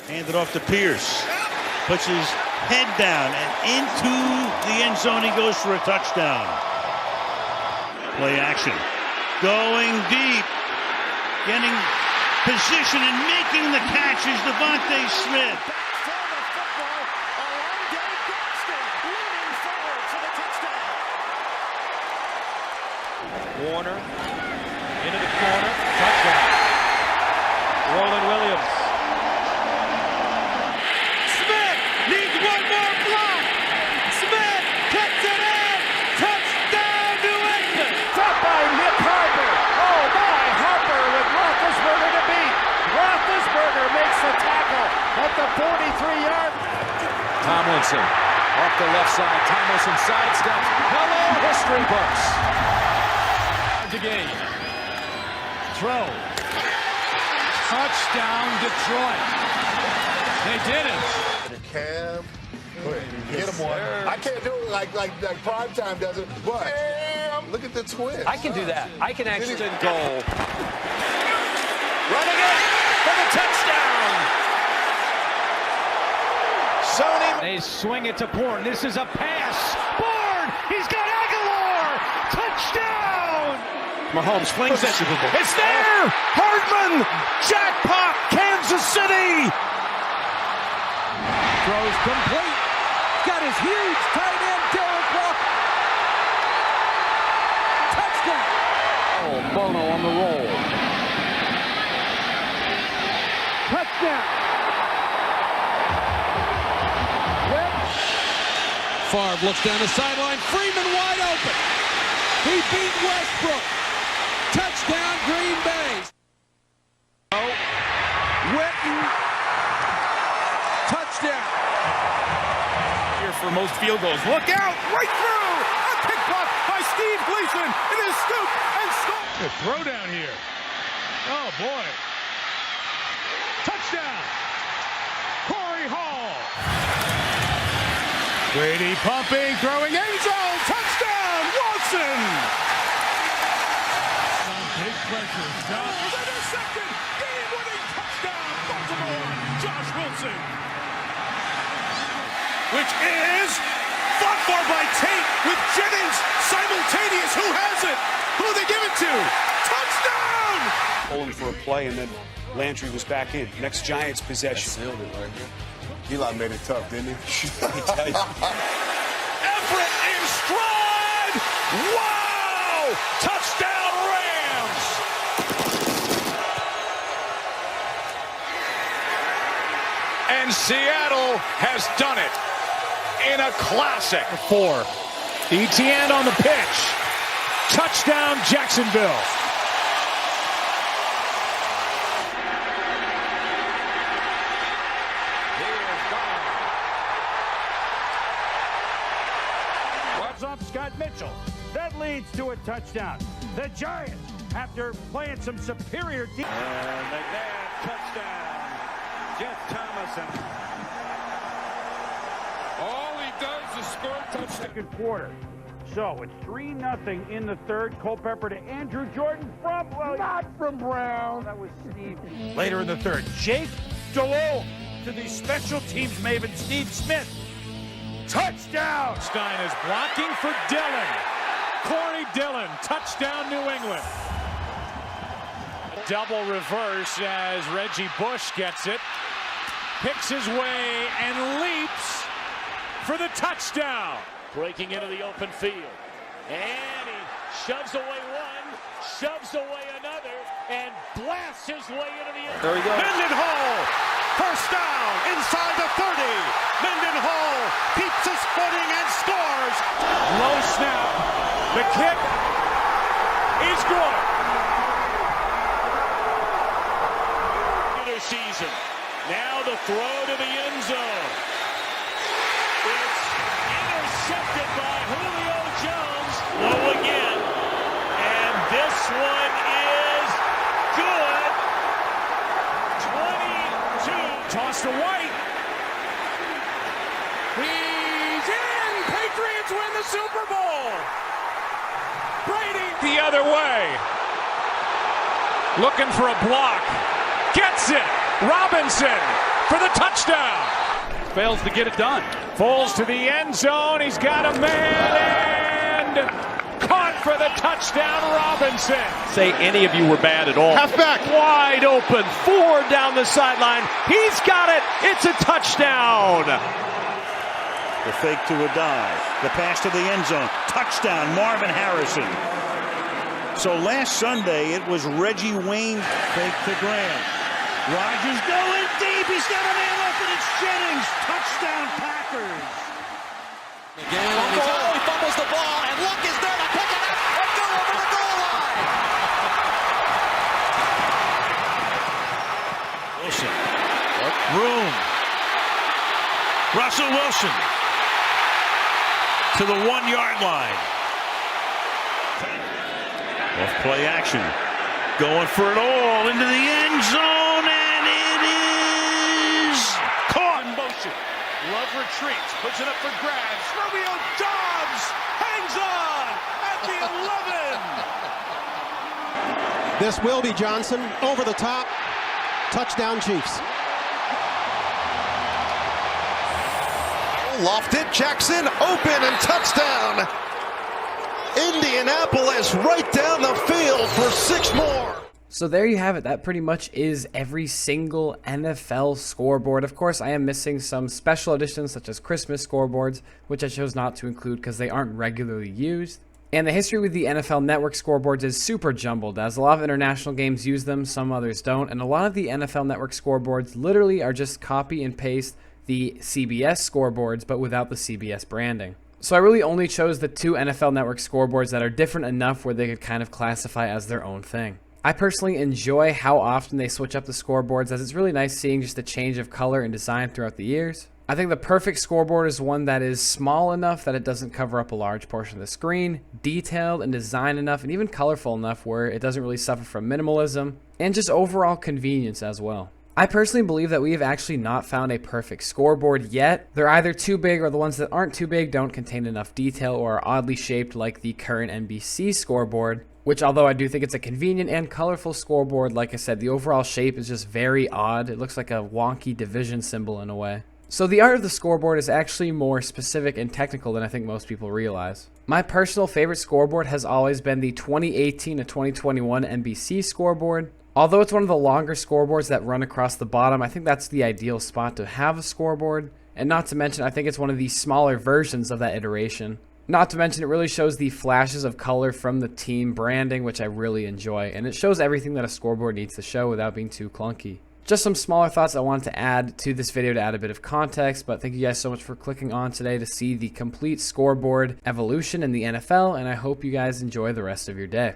Hand it off to Pierce. Puts his head down and into the end zone he goes for a touchdown. Play action. Going deep. Getting position and making the catch is Devontae Smith. Warner into the corner. Touchdown. Roland Williams. Smith needs one more block. Smith gets it in. Touchdown, New England. Top by Nick Harper. Oh my, Harper with Roethlisberger to beat. Roethlisberger makes the tackle at the 43-yard. Tomlinson off the left side. Tomlinson sidesteps. Hello, history books. Game. Throw. Touchdown, Detroit. They did it. Cam. Get him one. I can't do it like Primetime does it, but Cam. Look at the twist. I can do that. I can actually goal. Running it for the touchdown. Sony. They swing it to Bourne. This is a pass. Bourne. He's got Aguilar. Touchdown. Mahomes flings it. It's there! Hardman! Jackpot! Kansas City! Throws complete. Got his huge tight end, Derek Walker. Touchdown! Oh, Bono on the roll. Touchdown! Favre looks down the sideline. Freeman wide open. He beat Westbrook. Touchdown, Green Bay. Witten. Touchdown. Here for most field goals. Look out! Right through! A pick block by Steve Gleason. It is scoop and score. A throw down here. Oh, boy. Touchdown. Corey Hall. Brady pumping, throwing end zone. Touchdown, Watson. Big pressure. Intercepted. Game-winning touchdown. Baltimore. Josh Wilson. Which is fought for by Tate with Jennings simultaneous. Who has it? Who they give it to? Touchdown! Pulling for a play, and then Landry was back in. Next Giants possession. Sealed it right here. Eli made it tough, didn't he? Let me tell you. Everett in stride. Wow! Touchdown Rams! And Seattle has done it in a classic. 4. Etienne on the pitch. Touchdown, Jacksonville. What's up, Scott Mitchell? That leads to a touchdown. The Giants, after playing some superior defense. And McNabb, touchdown. Jeff Thomason. All he does is score touchdown. Second quarter. So it's 3-0 in the third. Culpepper to Andrew Jordan from, well, not from Brown. That was Steve. Later in the third, Jake DeLoe to the special teams maven Steve Smith. Touchdown! Stein is blocking for Dillon. Corey Dillon, touchdown New England. Double reverse as Reggie Bush gets it. Picks his way and leaps for the touchdown. Breaking into the open field. And he shoves away one, shoves away another, and blasts his way into the end. There he goes. Mendenhall, first down, inside the 30. Mendenhall keeps his footing and scores. Low snap. The kick is good. Season. Now the throw to the end zone. It's intercepted by Julio Jones. Low again. And this one is good. 22. Toss to White. He's in. Patriots win the Super Bowl. Brady the other way. Looking for a block. Gets it. Robinson for the touchdown. Fails to get it done. Falls to the end zone. He's got a man and caught for the touchdown, Robinson. Say any of you were bad at all. Halfback. Wide open. Ford down the sideline. He's got it. It's a touchdown. The fake to a dive. The pass to the end zone. Touchdown, Marvin Harrison. So last Sunday, it was Reggie Wayne. Fake to Graham. Rodgers going deep. He's got a man open. It's Jennings. Touchdown, Packers. Again, he fumbles the ball, and Luck is there to pick it up and go over the goal line. Wilson. Room. Russell Wilson to the 1-yard line. Off play action. Going for it all into the end zone, and it is caught in motion. Love retreats, puts it up for grabs. Romeo Dobbs hangs on at the 11. This will be Johnson over the top. Touchdown, Chiefs. Lofted, Jackson open and touchdown. Indianapolis right down the field for 6 more. So there you have it. That pretty much is every single NFL scoreboard. Of course, I am missing some special editions such as Christmas scoreboards, which I chose not to include because they aren't regularly used. And the history with the NFL Network scoreboards is super jumbled, as a lot of international games use them, some others don't, and a lot of the NFL Network scoreboards literally are just copy and paste the CBS scoreboards, but without the CBS branding. So I really only chose the 2 NFL Network scoreboards that are different enough where they could kind of classify as their own thing. I personally enjoy how often they switch up the scoreboards, as it's really nice seeing just a change of color and design throughout the years. I think the perfect scoreboard is one that is small enough that it doesn't cover up a large portion of the screen, detailed and designed enough, and even colorful enough where it doesn't really suffer from minimalism, and just overall convenience as well. I personally believe that we have actually not found a perfect scoreboard yet. They're either too big, or the ones that aren't too big don't contain enough detail or are oddly shaped like the current NBC scoreboard, which, although I do think it's a convenient and colorful scoreboard, like I said, the overall shape is just very odd. It looks like a wonky division symbol in a way. So the art of the scoreboard is actually more specific and technical than I think most people realize. My personal favorite scoreboard has always been the 2018 to 2021 NBC scoreboard. Although it's one of the longer scoreboards that run across the bottom, I think that's the ideal spot to have a scoreboard. And not to mention, I think it's one of the smaller versions of that iteration. Not to mention, it really shows the flashes of color from the team branding, which I really enjoy. And it shows everything that a scoreboard needs to show without being too clunky. Just some smaller thoughts I wanted to add to this video to add a bit of context, but thank you guys so much for clicking on today to see the complete scoreboard evolution in the NFL, and I hope you guys enjoy the rest of your day.